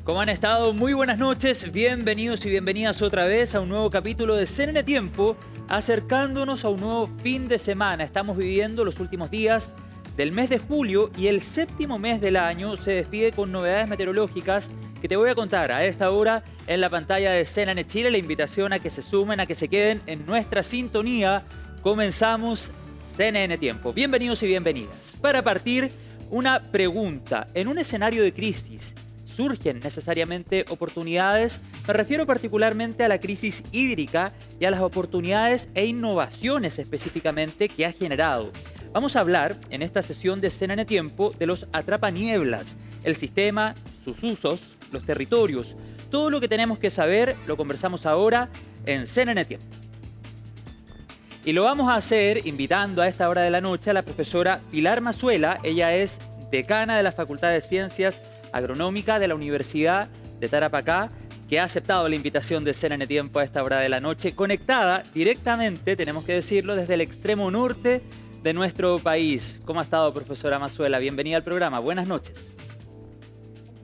¿Cómo han estado? Muy buenas noches, bienvenidos y bienvenidas otra vez a un nuevo capítulo de CNN Tiempo, acercándonos a un nuevo fin de semana. Estamos viviendo los últimos días del mes de julio y el séptimo mes del año se despide con novedades meteorológicas que te voy a contar a esta hora en la pantalla de CNN Chile. La invitación a que se sumen, a que se queden en nuestra sintonía. Comenzamos CNN Tiempo. Bienvenidos y bienvenidas. Para partir, una pregunta. En un escenario de crisis, ¿surgen necesariamente oportunidades? Me refiero particularmente a la crisis hídrica y a las oportunidades e innovaciones específicamente que ha generado. Vamos a hablar en esta sesión de CNN Tiempo de los atrapanieblas, el sistema, sus usos, los territorios. Todo lo que tenemos que saber lo conversamos ahora en CNN Tiempo. Y lo vamos a hacer invitando a esta hora de la noche a la profesora Pilar Mazuela. Ella es decana de la Facultad de Ciencias Agronómicas de la Universidad de Tarapacá, que ha aceptado la invitación de CNN Tiempo a esta hora de la noche, conectada directamente, tenemos que decirlo, desde el extremo norte de nuestro país. ¿Cómo ha estado, profesora Mazuela? Bienvenida al programa. Buenas noches.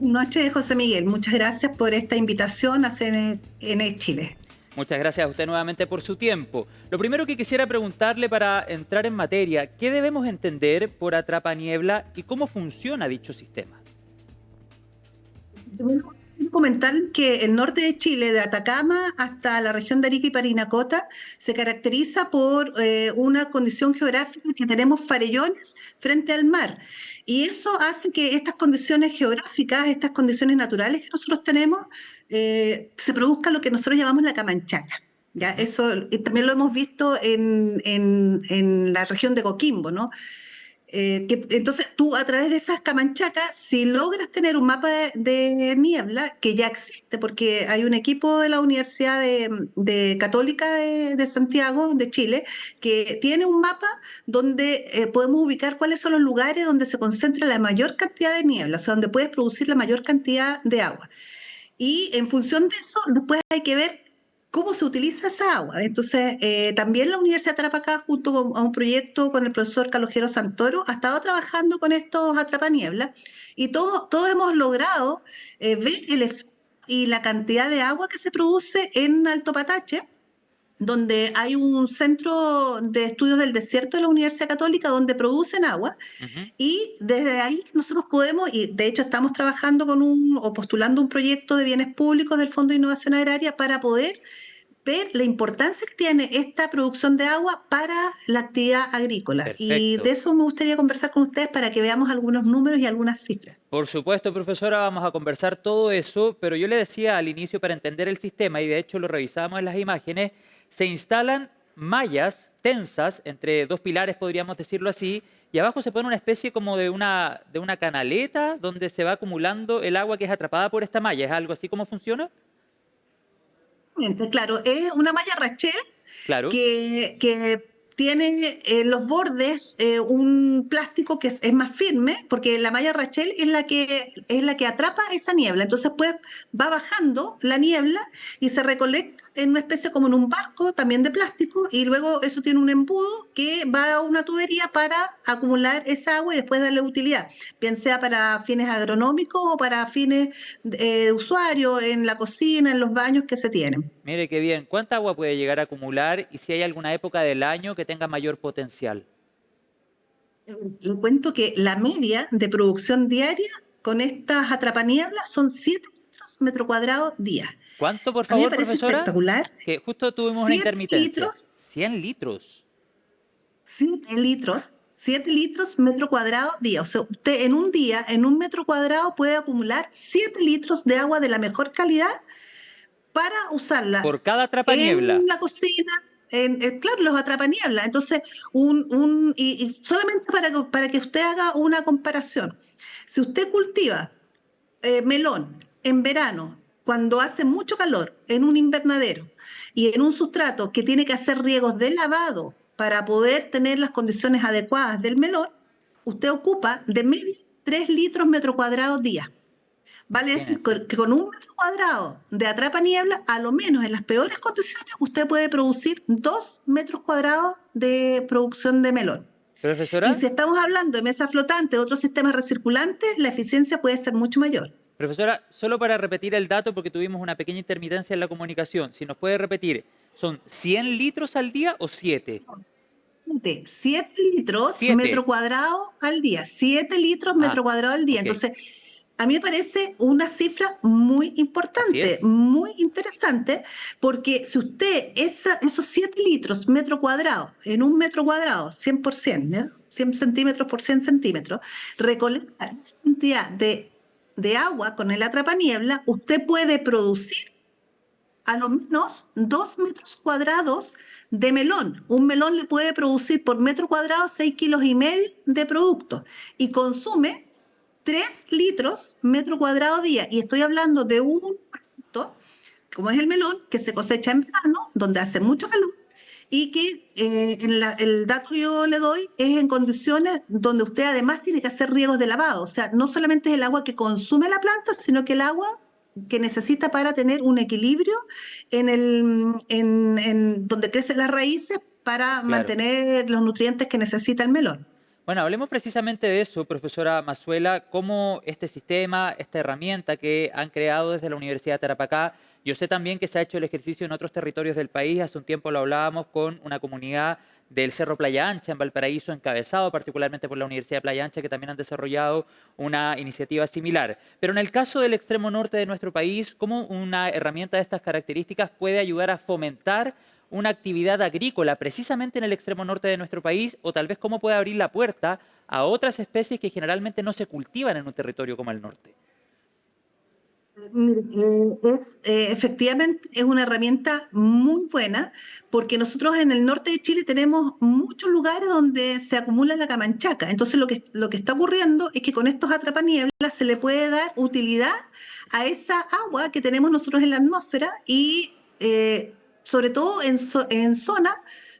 Buenas noches, José Miguel. Muchas gracias por esta invitación a CNN Chile. Muchas gracias a usted nuevamente por su tiempo. Lo primero que quisiera preguntarle para entrar en materia, ¿qué debemos entender por atrapaniebla y cómo funciona dicho sistema? Quiero comentar que el norte de Chile, de Atacama hasta la región de Arica y Parinacota, se caracteriza por una condición geográfica que tenemos farellones frente al mar. Y eso hace que estas condiciones geográficas, estas condiciones naturales que nosotros tenemos, se produzca lo que nosotros llamamos la Camanchaca. ¿Ya? Eso también lo hemos visto en la región de Coquimbo, ¿no? Entonces tú a través de esas camanchacas, si logras tener un mapa de niebla, que ya existe, porque hay un equipo de la Universidad de Católica de Santiago, de Chile, que tiene un mapa donde podemos ubicar cuáles son los lugares donde se concentra la mayor cantidad de niebla, o sea, donde puedes producir la mayor cantidad de agua. Y en función de eso, después hay que ver cómo se utiliza esa agua. Entonces, también la Universidad de Tarapacá, junto a un proyecto con el profesor Calogero Santoro, ha estado trabajando con estos atrapanieblas y todos hemos logrado ver el efecto y la cantidad de agua que se produce en Alto Patache, donde hay un centro de estudios del desierto de la Universidad Católica donde producen agua. Y desde ahí nosotros podemos, y de hecho estamos trabajando o postulando un proyecto de bienes públicos del Fondo de Innovación Agraria para poder ver la importancia que tiene esta producción de agua para la actividad agrícola. Perfecto. Y de eso me gustaría conversar con ustedes para que veamos algunos números y algunas cifras. Por supuesto, profesora, vamos a conversar todo eso, pero yo le decía al inicio, para entender el sistema, y de hecho lo revisamos en las imágenes, se instalan mallas tensas entre dos pilares, podríamos decirlo así, y abajo se pone una especie como de una canaleta donde se va acumulando el agua que es atrapada por esta malla. ¿Es algo así como funciona? Claro, es una malla Rachel, Claro. que tiene en los bordes un plástico que es más firme, porque la malla Rachel es la que atrapa esa niebla. Entonces pues va bajando la niebla y se recolecta en una especie como en un barco también de plástico, y luego eso tiene un embudo que va a una tubería para acumular esa agua y después darle utilidad, bien sea para fines agronómicos o para fines de usuario en la cocina, en los baños que se tienen. Mire qué bien. ¿Cuánta agua puede llegar a acumular y si hay alguna época del año que tenga mayor potencial? Les cuento que la media de producción diaria con estas atrapanieblas son 7 litros metro cuadrado día. ¿Cuánto, por A mí me favor, parece profesora? espectacular. Que justo tuvimos una 7 intermitencia. litros, 100 litros. 7 litros metro cuadrado día. O sea, usted en un día, en un metro cuadrado, puede acumular 7 litros de agua de la mejor calidad para usarla Por cada atrapaniebla. en la cocina, claro, los atrapanieblas. Entonces, y solamente para que usted haga una comparación. Si usted cultiva melón en verano, cuando hace mucho calor, en un invernadero y en un sustrato que tiene que hacer riegos de lavado para poder tener las condiciones adecuadas del melón, usted ocupa de media 3 litros metro cuadrado día. Vale decir que con un metro cuadrado de atrapaniebla, a lo menos en las peores condiciones, usted puede producir 2 metros cuadrados de producción de melón. ¿Profesora? Y si estamos hablando de mesa flotante, otros sistemas recirculantes, la eficiencia puede ser mucho mayor. Profesora, solo para repetir el dato, porque tuvimos una pequeña intermitencia en la comunicación, si nos puede repetir, ¿son 100 litros al día o 7? 7 litros 7. metro cuadrado al día, 7 litros Ah, metro cuadrado al día. ok. Entonces, a mí me parece una cifra muy Así importante, es. muy interesante, porque si usted esos 7 litros metro cuadrado, en un metro cuadrado, 100%, ¿ya? 100 centímetros por 100 centímetros, recolecta esa cantidad de agua con el atrapaniebla, usted puede producir a lo menos 2 metros cuadrados de melón. Un melón le puede producir por metro cuadrado 6,5 kilos de producto y consume 3 litros metro cuadrado día. Y estoy hablando de un producto, como es el melón, que se cosecha en verano, donde hace mucho calor, y que el dato que yo le doy es en condiciones donde usted además tiene que hacer riegos de lavado. O sea, no solamente es el agua que consume la planta, sino que el agua que necesita para tener un equilibrio en donde crecen las raíces para Claro. mantener los nutrientes que necesita el melón. Bueno, hablemos precisamente de eso, profesora Mazuela, cómo este sistema, esta herramienta que han creado desde la Universidad de Tarapacá, yo sé también que se ha hecho el ejercicio en otros territorios del país, hace un tiempo lo hablábamos con una comunidad del Cerro Playa Ancha en Valparaíso, encabezado particularmente por la Universidad de Playa Ancha, que también han desarrollado una iniciativa similar. Pero en el caso del extremo norte de nuestro país, ¿cómo una herramienta de estas características puede ayudar a fomentar una actividad agrícola precisamente en el extremo norte de nuestro país, o tal vez cómo puede abrir la puerta a otras especies que generalmente no se cultivan en un territorio como el norte? Mire, efectivamente es una herramienta muy buena porque nosotros en el norte de Chile tenemos muchos lugares donde se acumula la camanchaca. Entonces lo que está ocurriendo es que con estos atrapanieblas se le puede dar utilidad a esa agua que tenemos nosotros en la atmósfera y sobre todo en zonas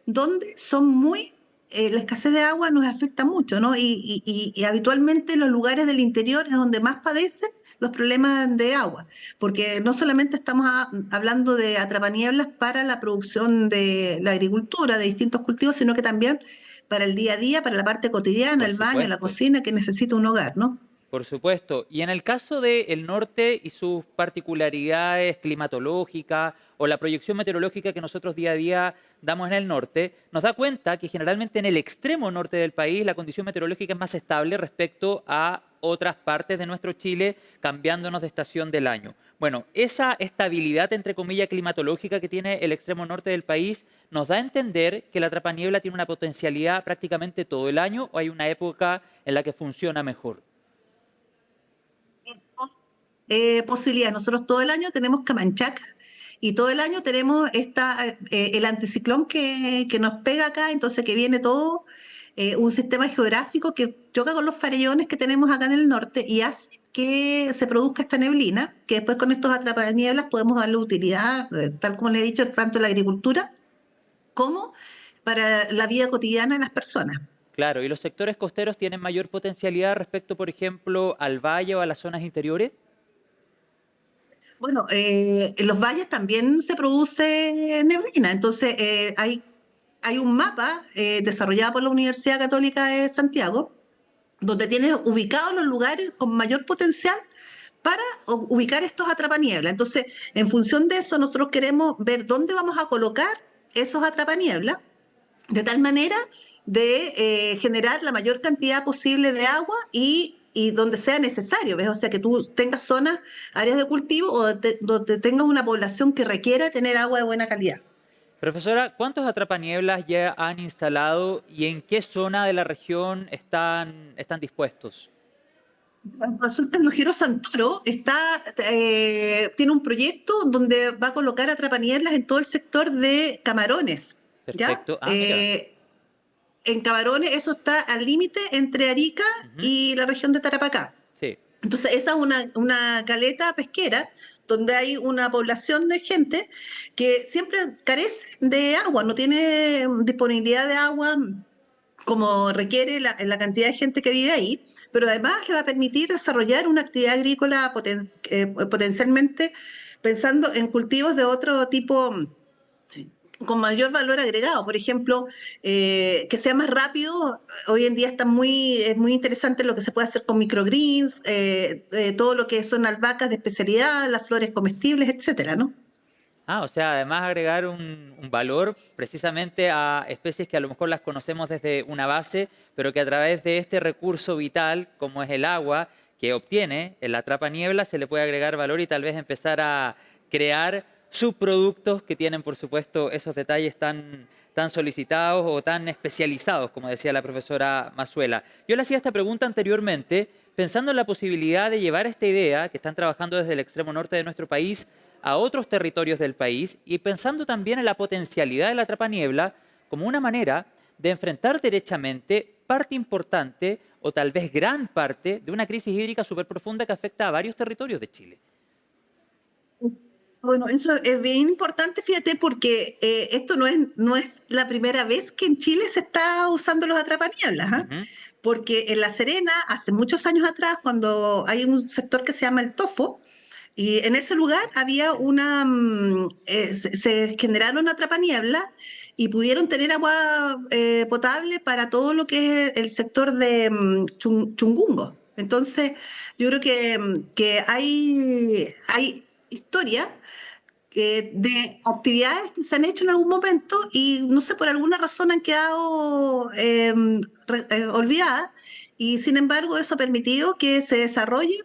donde son muy... la escasez de agua nos afecta mucho, ¿no? Y habitualmente los lugares del interior es donde más padecen los problemas de agua, porque no solamente estamos hablando de atrapanieblas para la producción de la agricultura, de distintos cultivos, sino que también para el día a día, para la parte cotidiana, Por el baño, la supuesto. cocina que necesita un hogar, ¿no? Por supuesto. Y en el caso del norte y sus particularidades climatológicas o la proyección meteorológica que nosotros día a día damos en el norte, nos da cuenta que generalmente en el extremo norte del país la condición meteorológica es más estable respecto a otras partes de nuestro Chile, cambiándonos de estación del año. Bueno, esa estabilidad, entre comillas, climatológica que tiene el extremo norte del país nos da a entender que la trapaniebla tiene una potencialidad prácticamente todo el año, o hay una época en la que funciona mejor. Posibilidades. Nosotros todo el año tenemos camanchaca y todo el año tenemos el anticiclón que nos pega acá, entonces que viene todo un sistema geográfico que choca con los farellones que tenemos acá en el norte y hace que se produzca esta neblina, que después con estos atrapanieblas podemos darle utilidad, tal como le he dicho, tanto en la agricultura como para la vida cotidiana de las personas. Claro, ¿y los sectores costeros tienen mayor potencialidad respecto, por ejemplo, al valle o a las zonas interiores? Bueno, en los valles también se produce neblina, entonces hay un mapa desarrollado por la Universidad Católica de Santiago, donde tiene ubicados los lugares con mayor potencial para ubicar estos atrapanieblas. Entonces, en función de eso, nosotros queremos ver dónde vamos a colocar esos atrapanieblas, de tal manera de generar la mayor cantidad posible de agua y donde sea necesario, ¿ves? O sea, que tú tengas zonas, áreas de cultivo o donde tengas una población que requiera tener agua de buena calidad. Profesora, ¿cuántos atrapanieblas ya han instalado y en qué zona de la región están dispuestos? Resulta que Lujero Santoro tiene un proyecto donde va a colocar atrapanieblas en todo el sector de Camarones, ¿ya? Perfecto. Ah, mira. En Camarones eso está al límite entre Arica Ujú. y la región de Tarapacá. Sí, Entonces esa es una caleta pesquera donde hay una población de gente que siempre carece de agua, no tiene disponibilidad de agua como requiere la cantidad de gente que vive ahí, pero además le va a permitir desarrollar una actividad agrícola potencialmente pensando en cultivos de otro tipo con mayor valor agregado. Por ejemplo, que sea más rápido. Hoy en día es muy interesante lo que se puede hacer con microgreens, todo lo que son albahacas de especialidad, las flores comestibles, etcétera, ¿no? Ah, o sea, además agregar un valor precisamente a especies que a lo mejor las conocemos desde una base, pero que a través de este recurso vital, como es el agua, que obtiene el atrapaniebla, se le puede agregar valor y tal vez empezar a crear subproductos que tienen, por supuesto, esos detalles tan solicitados o tan especializados, como decía la profesora Mazuela. Yo le hacía esta pregunta anteriormente, pensando en la posibilidad de llevar esta idea, que están trabajando desde el extremo norte de nuestro país, a otros territorios del país y pensando también en la potencialidad de la atrapaniebla como una manera de enfrentar derechamente parte importante o tal vez gran parte de una crisis hídrica súper profunda que afecta a varios territorios de Chile. Bueno, eso es bien importante, fíjate, porque esto no es la primera vez que en Chile se está usando los atrapanieblas, ¿ah? Ujú. Porque en La Serena, hace muchos años atrás, cuando hay un sector que se llama el Tofo, y en ese lugar había se generaron atrapanieblas y pudieron tener agua potable para todo lo que es el sector de Chungungo. Entonces, yo creo que hay historia de actividades que se han hecho en algún momento y no sé, por alguna razón han quedado olvidadas, y sin embargo eso ha permitido que se desarrollen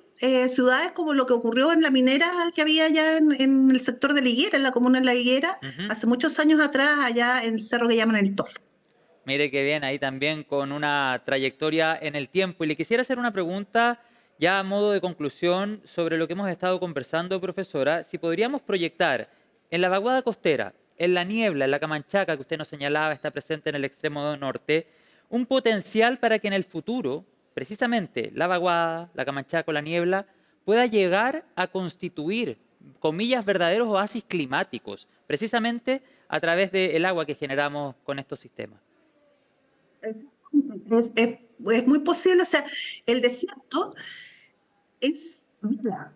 ciudades como lo que ocurrió en la minera que había allá en el sector de La Higuera, en la comuna de La Higuera, Ujú. hace muchos años atrás, allá en el cerro que llaman el Tofo. Mire qué bien, ahí también con una trayectoria en el tiempo. Y le quisiera hacer una pregunta ya a modo de conclusión sobre lo que hemos estado conversando, profesora. Si podríamos proyectar en la vaguada costera, en la niebla, en la Camanchaca que usted nos señalaba, está presente en el extremo norte, un potencial para que en el futuro, precisamente la vaguada, la Camanchaca o la niebla, pueda llegar a constituir, comillas, verdaderos oasis climáticos, precisamente a través del agua que generamos con estos sistemas. Es muy posible, o sea, el desierto es vida.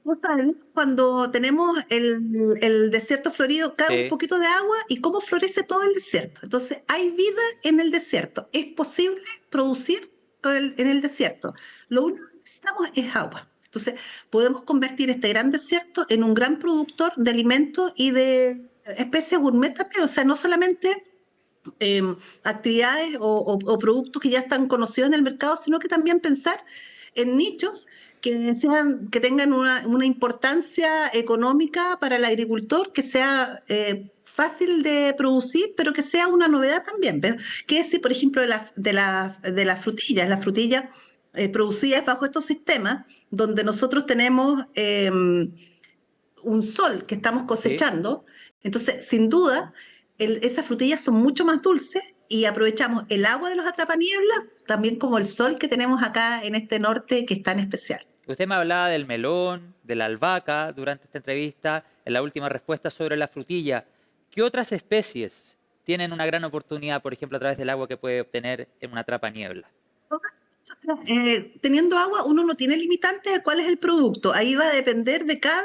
Vos sabés, cuando tenemos el desierto florido, cae un Sí. poquito de agua y cómo florece todo el desierto. Entonces, hay vida en el desierto. Es posible producir en el desierto. Lo único que necesitamos es agua. Entonces, podemos convertir este gran desierto en un gran productor de alimentos y de especies gourmet también. O sea, no solamente eh, actividades o productos que ya están conocidos en el mercado, sino que también pensar en nichos que tengan una importancia económica para el agricultor, que sea fácil de producir, pero que sea una novedad también. ¿Ves? Que es, si, por ejemplo, de las frutillas, producidas bajo estos sistemas, donde nosotros tenemos un sol que estamos Sí. cosechando. Entonces, sin duda, esas frutillas son mucho más dulces y aprovechamos el agua de los atrapanieblas, también como el sol que tenemos acá en este norte, que es tan especial. Usted me hablaba del melón, de la albahaca durante esta entrevista, en la última respuesta sobre la frutilla. ¿Qué otras especies tienen una gran oportunidad, por ejemplo, a través del agua que puede obtener en una atrapaniebla? Teniendo agua, uno no tiene limitantes de cuál es el producto. Ahí va a depender de cada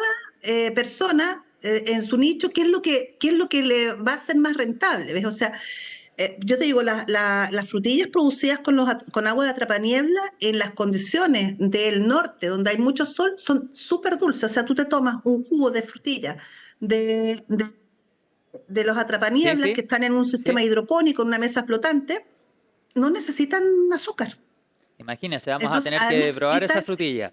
persona en su nicho qué es lo que le va a ser más rentable. ¿Ves? O sea, yo te digo, las frutillas producidas con agua de atrapaniebla en las condiciones del norte, donde hay mucho sol, son súper dulces. O sea, tú te tomas un jugo de frutilla de, de, de los Sí, atrapanieblas que sí, están en un sistema sí. hidropónico, en una mesa flotante, no necesitan azúcar. Imagínense, vamos a Entonces, tener además, que probar esa frutilla.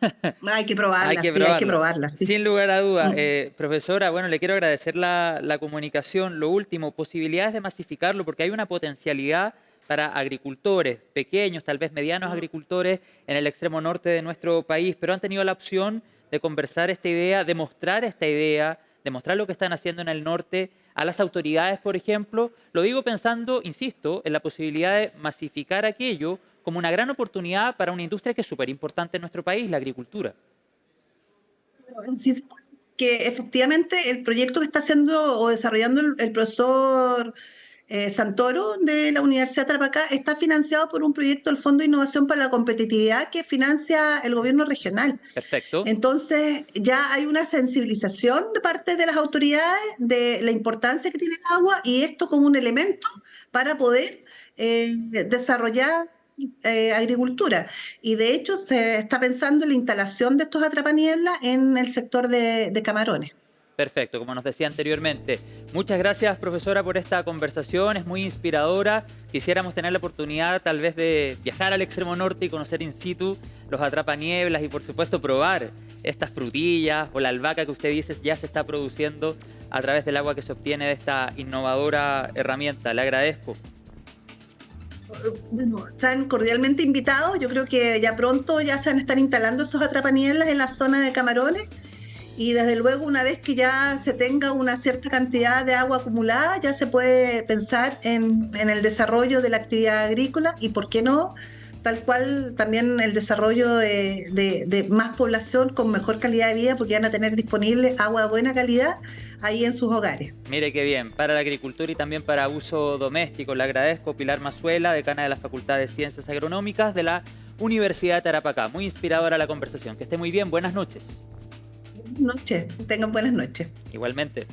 hay que Hay probarla, que sí, hay que probarla. probarla, sí. Sin lugar a duda, Mm. profesora, bueno, le quiero agradecer la comunicación. Lo último, posibilidades de masificarlo, porque hay una potencialidad para agricultores pequeños, tal vez medianos agricultores en el extremo norte de nuestro país, pero han tenido la opción de conversar esta idea, de mostrar esta idea, de mostrar lo que están haciendo en el norte a las autoridades, por ejemplo. Lo digo pensando, insisto, en la posibilidad de masificar aquello como una gran oportunidad para una industria que es súper importante en nuestro país, la agricultura. Sí, que efectivamente el proyecto que está haciendo o desarrollando el profesor Santoro de la Universidad de Tarapacá está financiado por un proyecto del Fondo de Innovación para la Competitividad que financia el gobierno regional. Perfecto. Entonces ya hay una sensibilización de parte de las autoridades de la importancia que tiene el agua y esto como un elemento para poder desarrollar agricultura. Y de hecho se está pensando en la instalación de estos atrapanieblas en el sector de Camarones. Perfecto, como nos decía anteriormente. Muchas gracias, profesora, por esta conversación. Es muy inspiradora. Quisiéramos tener la oportunidad tal vez de viajar al extremo norte y conocer in situ los atrapanieblas y, por supuesto, probar estas frutillas o la albahaca que usted dice ya se está produciendo a través del agua que se obtiene de esta innovadora herramienta. Le agradezco. Bueno, están cordialmente invitados. Yo creo que ya pronto ya se van a estar instalando esos atrapanieblas en la zona de Camarones. Y desde luego, una vez que ya se tenga una cierta cantidad de agua acumulada, ya se puede pensar en el desarrollo de la actividad agrícola y, ¿por qué no?, tal cual también el desarrollo de más población con mejor calidad de vida, porque van a tener disponible agua de buena calidad ahí en sus hogares. Mire qué bien, para la agricultura y también para uso doméstico. Le agradezco, Pilar Mazuela, decana de la Facultad de Ciencias Agronómicas de la Universidad de Tarapacá. Muy inspiradora la conversación. Que esté muy bien, buenas noches. Buenas noches, tengan buenas noches. Igualmente.